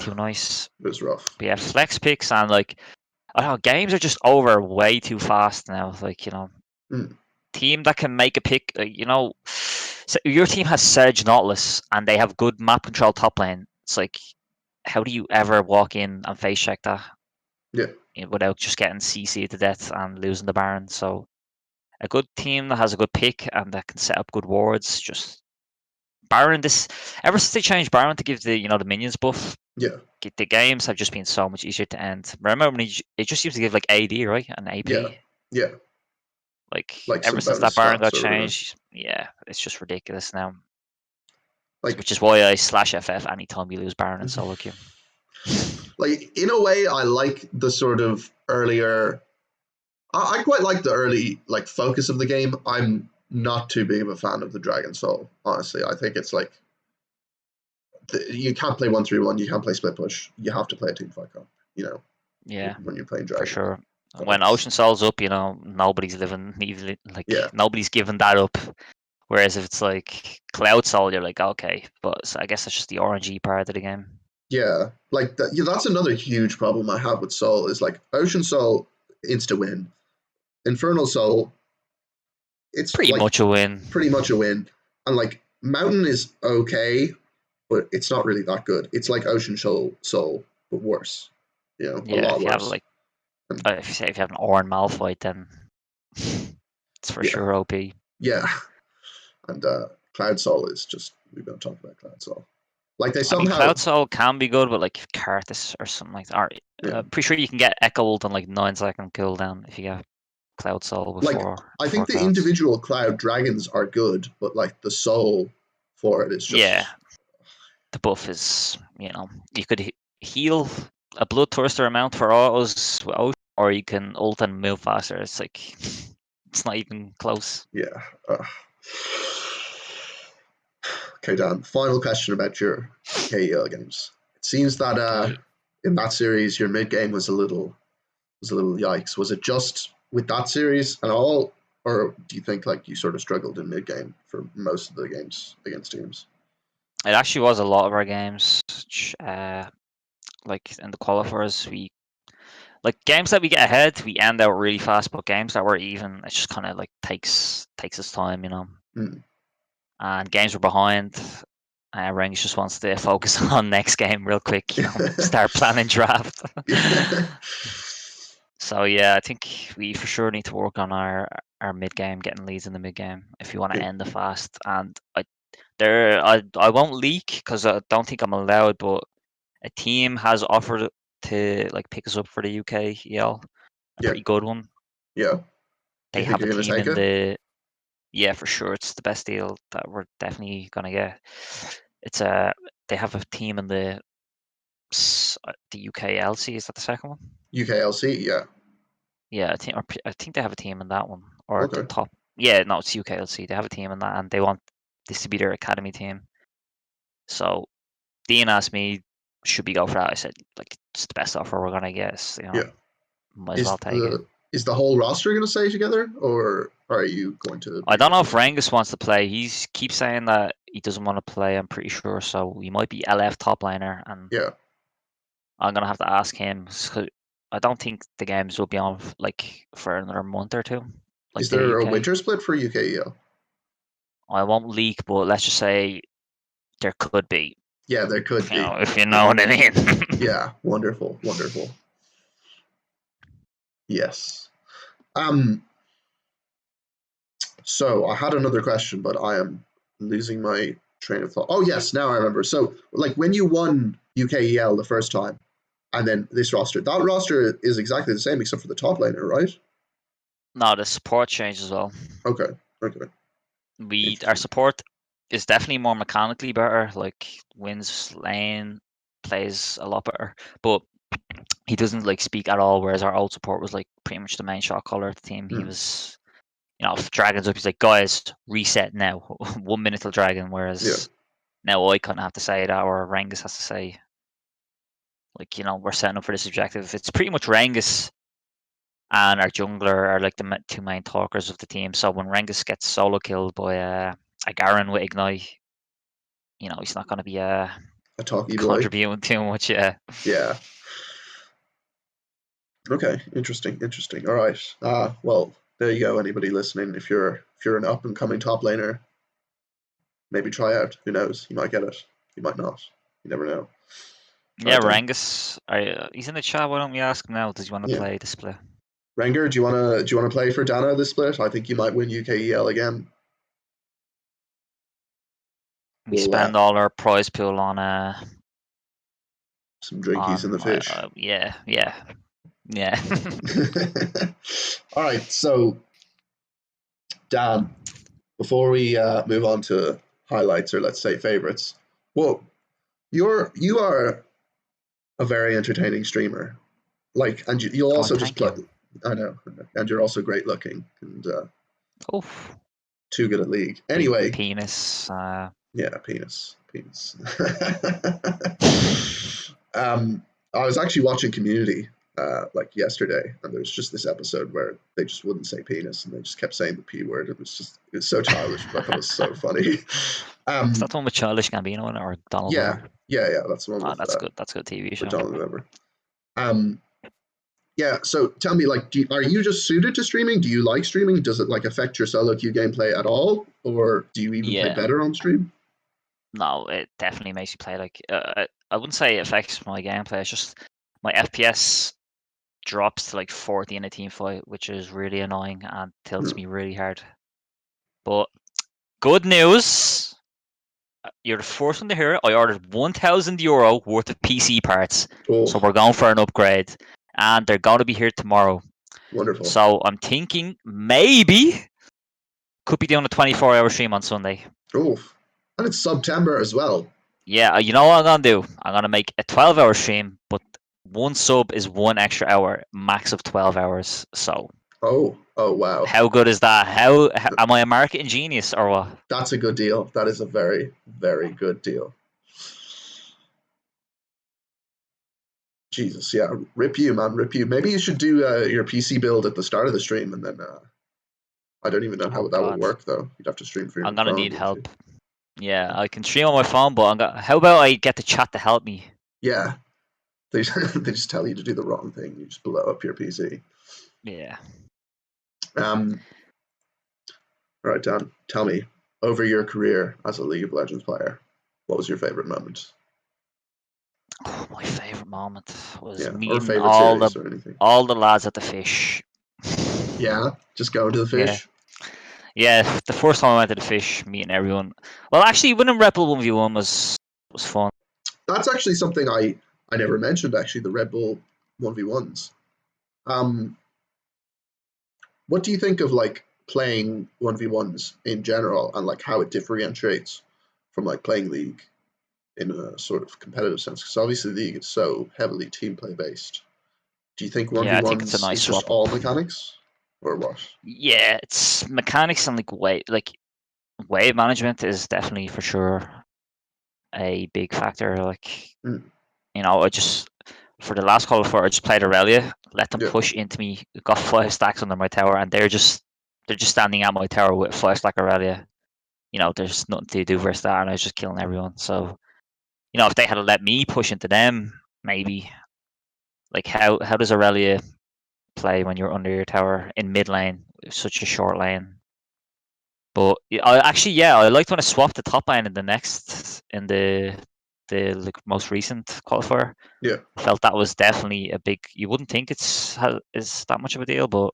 too nice. It was rough. But yeah, flex picks and like, I don't know, games are just over way too fast now. Like, you know, team that can make a pick, you know, so your team has Surge Nautilus and they have good map control top lane. It's like, how do you ever walk in and face check that? Yeah. Without just getting CC'd to death and losing the Baron. So a good team that has a good pick and that can set up good wards, just Baron, ever since they changed Baron to give the minions buff, the games have just been so much easier to end. Remember when it just used to give like AD, right, and AP? Yeah. Like ever since that Baron got changed, it's just ridiculous now. Like, which is why I slash FF anytime you lose Baron in solo queue. Like, in a way, I like the sort of earlier. I quite like the early like focus of the game. I'm not too big of a fan of the Dragon Soul, honestly. I think it's like you can't play 1-3-1, you can't play split push. You have to play a team fight comp, you know. Yeah. When you're playing Dragon. For sure. When Ocean Soul's up, you know, nobody's nobody's giving that up. Whereas if it's like Cloud Soul, you're like, okay, but I guess it's just the RNG part of the game. Yeah, like that's another huge problem I have with Soul is like Ocean Soul insta win, Infernal Soul, it's pretty much a win. Pretty much a win, and like Mountain is okay, but it's not really that good. It's like Ocean Soul, but worse. You know, a lot worse. If you have an Oran Malphite, then it's for sure OP. Yeah, and Cloud Soul is just, we don't talk about Cloud Soul. Like they I mean, somehow, Cloud Soul can be good, but like Carthus or something like that. Or, yeah. pretty sure you can get Echoed on like 9-second cooldown if you get Cloud Soul Like I think the clouds. individual Cloud Dragons are good, but like the soul for it is just Yeah, the buff is, you could heal a Bloodthirster amount for autos, or you can ult and move faster. It's like, it's not even close. yeah. Okay, Dan. Final question about your UKEL games. It seems that Okay. in that series your mid game was a little yikes. Was it just with that series and all, or do you think like you sort of struggled in mid game for most of the games against teams? It actually was a lot of our games. Like in the qualifiers, games that we get ahead, we end out really fast. But games that were even, it just kind of like takes its time, Hmm. And games we're behind, Rangus just wants to focus on next game real quick. Start planning draft. So yeah, I think we for sure need to work on our mid game, getting leads in the mid game if you want to end the fast. And I won't leak because I don't think I'm allowed, but a team has offered to like pick us up for the UKEL, a pretty good one. Yeah. Do They you think have a you're going to team take in it? yeah, for sure. It's the best deal that we're definitely gonna get. It's they have a team in the UKLC. Is that the second one? UKLC, yeah. Yeah, I think they have a team in that one, or the Okay. top. Yeah, no, it's UKLC. They have a team in that, and they want this to be their academy team. So Dean asked me, should we go for that? I said, like, it's the best offer we're gonna get. Yeah. Might as well take it. Is the whole roster going to stay together, or are you going to? I don't know if Rangus wants to play. He keeps saying that he doesn't want to play. I'm pretty sure. So he might be LF top laner, and Yeah. I'm gonna have to ask him. I don't think the games will be on like for another month or two. Like Is the there a UK. winter split for UKEL? I won't leak, but let's just say there could be. Yeah, there could be. If you know what I mean. Yeah, wonderful. Yes. So I had another question, but I am losing my train of thought. Oh yes, now I remember. So like when you won UKEL the first time, and then this roster, that roster is exactly the same except for the top laner, right? No, the support changed as well. Okay. Our support is definitely more mechanically better. Like wins lane, plays a lot better, but he doesn't like speak at all. Whereas our old support was like pretty much the main shot caller of the team. He was, if Dragon's up, he's like, guys, reset now. 1 minute till Dragon. Whereas now I kind of have to say that, or Rangus has to say, like, we're setting up for this objective. It's pretty much Rangus and our jungler are like the two main talkers of the team. So when Rangus gets solo killed by a Garen with Ignite, he's not going to be a talky boy. Contributing too much. Yeah. Yeah. Okay. Interesting. All right. Well, there you go. Anybody listening, if you're an up and coming top laner, maybe try out. Who knows? You might get it. You might not. You never know. Yeah, Rangus. He's in the chat. Why don't we ask him now? Does he want to play the split? Renger, do you wanna play for Dano this split? I think you might win UKEL again. We spend all our prize pool on some drinkies in the fish. Yeah. All right, so Dan, before we move on to highlights, or let's say favorites, well, you are a very entertaining streamer. Like, and you'll also just play. I know, and you're also great looking and too good at League. Anyway, penis. Yeah, penis. I was actually watching Community like yesterday, and there was just this episode where they just wouldn't say penis, and they just kept saying the p word. It was so childish, but I thought it was so funny. Is that the one with Childish Gambino in it, or Donald Glover? Yeah, that's the one. With, that's good. That's a good TV show. Donald Glover. Yeah. So tell me, like, are you just suited to streaming? Do you like streaming? Does it like affect your solo queue gameplay at all, or do you even play better on stream? No, it definitely makes you play like. I wouldn't say it affects my gameplay. It's just my FPS drops to like 40 in a team fight, which is really annoying and tilts me really hard. But Good news. You're the first one to hear it. I ordered €1,000 worth of PC parts. Oh, So we're going for an upgrade. And they're going to be here tomorrow. wonderful. So I'm thinking maybe could be doing a 24-hour stream on Sunday. Oh, and it's September as well. Yeah, you know what I'm going to do? I'm going to make a 12-hour stream, but one sub is 1 extra hour, max of 12 hours. So Oh, wow. how good is that? How am I a marketing genius or what? That's a good deal. That is a very, very good deal. Jesus, yeah. Rip you, man. Rip you. Maybe you should do your PC build at the start of the stream, and then I don't even know how that would work, though. You'd have to stream for your I'm going to phone, need help. you? Yeah, I can stream on my phone, but how about I get the chat to help me? Yeah. They just tell you to do the wrong thing. You just blow up your PC. Yeah. All right, Dan, tell me, over your career as a League of Legends player, what was your favorite moment? Oh, my favorite moment was Or meeting favorite all series or anything. the lads at the fish. Yeah, just going to the fish. Yeah, the first time I went to the fish, meeting everyone. Well, actually, winning Redbull 1v1 was fun. That's actually something I never mentioned. Actually, the Redbull 1v1s. What do you think of like playing 1v1s in general, and like how it differentiates from like playing League in a sort of competitive sense? Because obviously League is so heavily team play based. Do you think 1v1s Yeah, I think it's a nice is just swap all up. mechanics, or what? Yeah, it's mechanics and wave management is definitely for sure a big factor. Like, you know, for the last Call of Duty, I just played Aurelia, let them push into me, got 5 stacks under my tower, and they're just standing at my tower with 5 stack Aurelia. You know, there's nothing to do versus that, and I was just killing everyone. So, you know, if they had to let me push into them, maybe. Like, how does Aurelia play when you're under your tower in mid lane? Such a short lane. But I liked when I swapped the top lane in the most recent qualifier. Yeah. I felt that was definitely a big. You wouldn't think is that much of a deal, but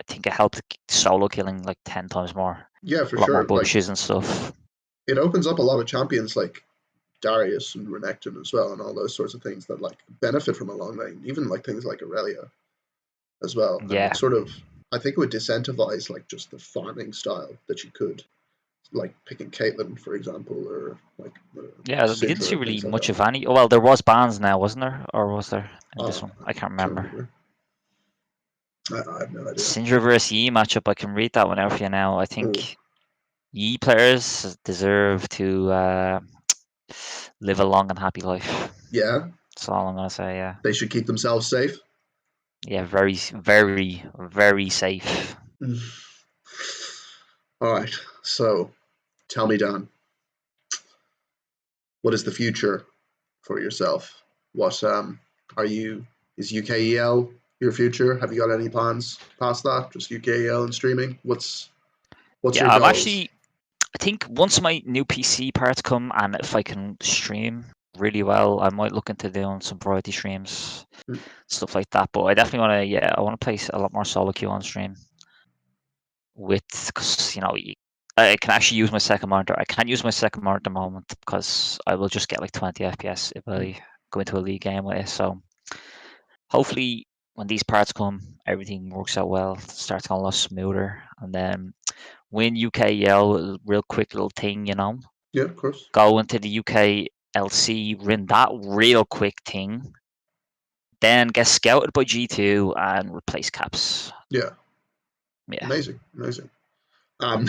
I think it helped solo killing like 10 times more. Yeah, for A lot sure. more bushes and stuff. It opens up a lot of champions like Darius and Renekton as well, and all those sorts of things that like benefit from a long lane. Even like things like Aurelia as well. And Yeah. it sort of, I think it would disincentivize like just the farming style that you could, like picking Caitlyn, for example, or like Yeah, we Syndra didn't see and really things like much that. of any. Oh, well, there was bans now, wasn't there? Or was there in this one? I can't remember. I have no idea. Syndra versus Yi matchup, I can read that one out for you now. I think Yi players deserve to live a long and happy life. Yeah. That's all I'm going to say, yeah. They should keep themselves safe. Yeah, very, very, very safe. All right. So tell me, Dan, what is the future for yourself? What is UKEL your future? Have you got any plans past that? Just UKEL and streaming? What's your I'm goals? actually, I think once my new PC parts come and if I can stream really well, I might look into doing some variety streams, stuff like that. But I definitely want to, I want to play a lot more solo queue on stream. Because you know, I can actually use my second monitor. I can't use my second monitor at the moment because I will just get like 20 FPS if I go into a league game with it. So hopefully when these parts come, everything works out well, starts going a lot smoother, and then win UKEL, real quick little thing, you know. Yeah, of course. Go into the UKLC, win that real quick thing, then get scouted by G2 and replace Caps. Yeah. Yeah. Amazing. On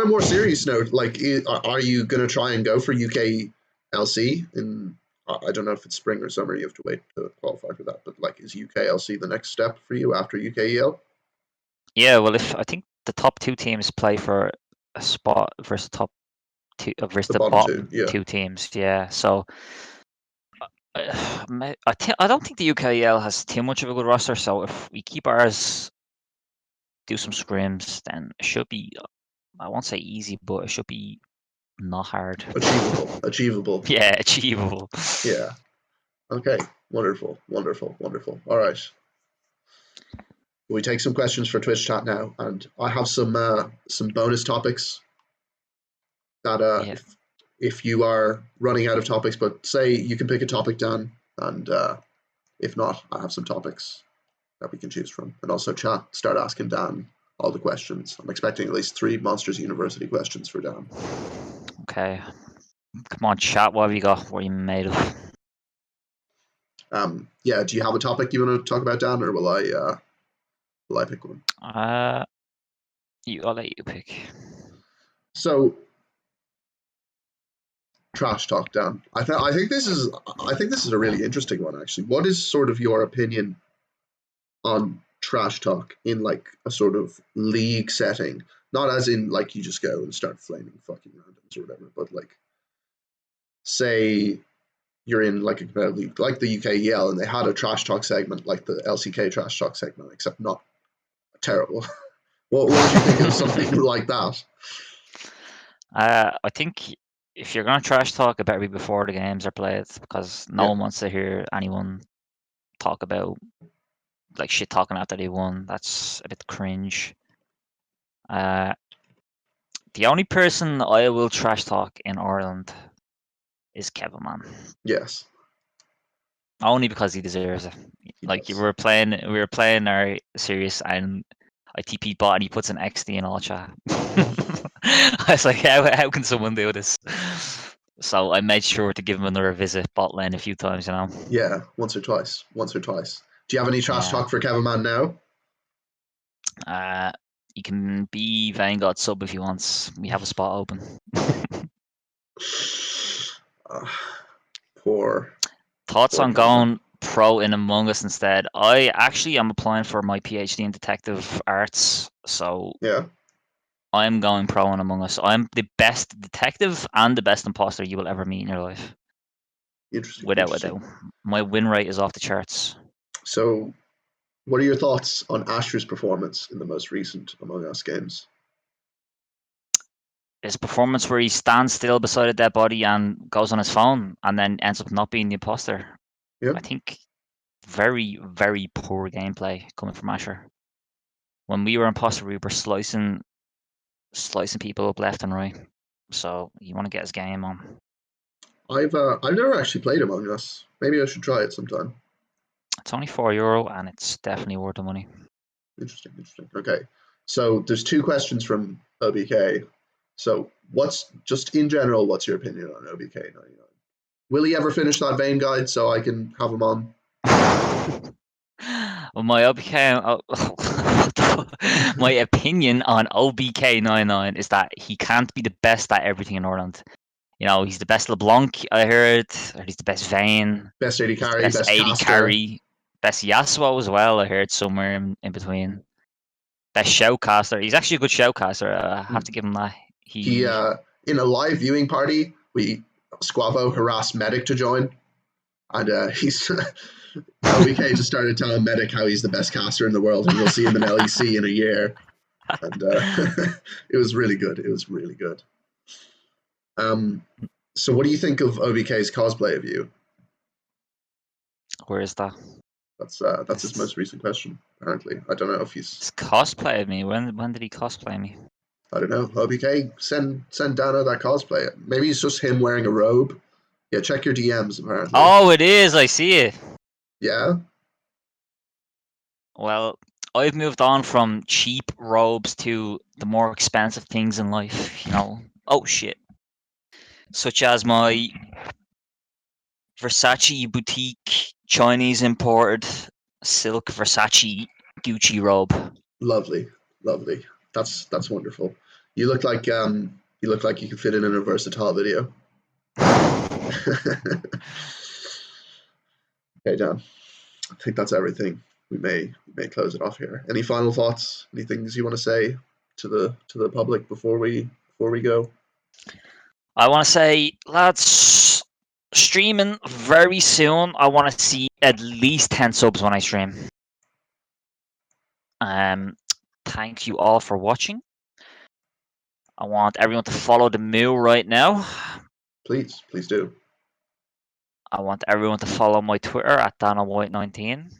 a more serious note, like, are you gonna try and go for UKLC in? I don't know if it's spring or summer. You have to wait to qualify for that. But like, is UKLC the next step for you after UKEL? Yeah. Well, if I think the top 2 teams play for a spot versus versus the bottom two teams. Yeah. So I don't think the UKEL has too much of a good roster. So if we keep ours, do some scrims, then it should be. I won't say easy, but it should be not hard. Achievable. Yeah, achievable. Yeah. Okay. Wonderful. All right. We take some questions for Twitch chat now, and I have some bonus topics that Yeah. if you are running out of topics, but say you can pick a topic, Dan, and if not, I have some topics that we can choose from. And also chat, start asking Dan all the questions. I'm expecting at least 3 Monsters University questions for Dan. Okay. Come on, chat. What have you got? What are you made of? Yeah, do you have a topic you want to talk about, Dan, or will I pick one? I'll let you pick. So, trash talk, Dan. I think this is a really interesting one, actually. What is sort of your opinion on trash talk in like a sort of league setting? Not as in like you just go and start flaming fucking randoms or whatever, but like say you're in like a competitive league like the UKEL and they had a trash talk segment like the LCK trash talk segment, except not terrible. What would you think of something like that? I think if you're gonna trash talk, it better be before the games are played, because no Yeah. one wants to hear anyone talk about like shit talking after they won. That's a bit cringe. The only person I will trash talk in Ireland is Kevin, man. Yes. Only because he deserves it. Like we were playing our series and I TP bot and he puts an XD in all chat. I was like, how can someone do this? So I made sure to give him another visit bot lane a few times, you know. Yeah, once or twice. Do you have any trash Yeah. talk for Kevin Man now? You can be Vanguard sub if he wants. We have a spot open. Poor. Thoughts Poor on Kevin Man. going pro in Among Us instead? I actually am applying for my PhD in detective arts, so Yeah. I'm going pro in Among Us. I'm the best detective and the best imposter you will ever meet in your life. Interesting. Without a Interesting. doubt. My win rate is off the charts. So, what are your thoughts on Asher's performance in the most recent Among Us games? His performance where he stands still beside a dead body and goes on his phone and then ends up not being the imposter. Yeah. I think very, very poor gameplay coming from Asher. When we were imposter, we were slicing people up left and right. So you want to get his game on. I've never actually played Among Us. Maybe I should try it sometime. It's only €4 and it's definitely worth the money. Interesting. Okay. So there's 2 questions from OBK. So what's just in general, what's your opinion on OBK99? Will he ever finish that Vayne guide so I can have him on? Well, my my opinion on OBK99 is that he can't be the best at everything in Ireland. You know, he's the best LeBlanc, I heard, or he's the best Vayne, Best AD carry, best best 80 caster. carry, best Yasuo as well, I heard somewhere in between. Best shoutcaster. He's actually a good shoutcaster. I have to give him that. He in a live viewing party, Squavo harassed Medic to join, and he's OBK just started telling Medic how he's the best caster in the world, and we'll see him in LEC in a year. And it was really good. So what do you think of OBK's cosplay of you? Where is that? That's his most recent question. Apparently, I don't know if He's cosplayed me. When did he cosplay me? I don't know. OBK, send Dano that cosplay. Maybe it's just him wearing a robe. Yeah, check your DMs. Apparently. Oh, it is. I see it. Yeah. Well, I've moved on from cheap robes to the more expensive things in life. You know. Oh shit. Such as my Versace boutique Chinese imported silk Versace Gucci robe. Lovely. That's wonderful. You look like you could fit in a versatile video. Okay, Dan. I think that's everything. We may close it off here. Any final thoughts? Any things you want to say to the public before we go? I want to say, lads, streaming very soon. I want to see at least 10 subs when I stream. Thank you all for watching. I want everyone to follow the Moo right now. Please do. I want everyone to follow my Twitter at DanoWhite19.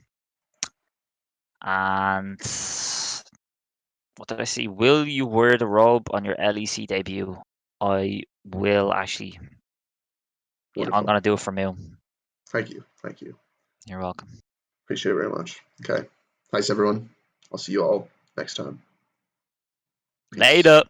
And what did I see? Will you wear the robe on your LEC debut? I will actually. Yeah, I'm Wonderful. gonna do it for Moo. Thank you. Thank you. You're welcome. Appreciate it very much. Okay. Thanks, everyone. I'll see you all next time. Peace. Later.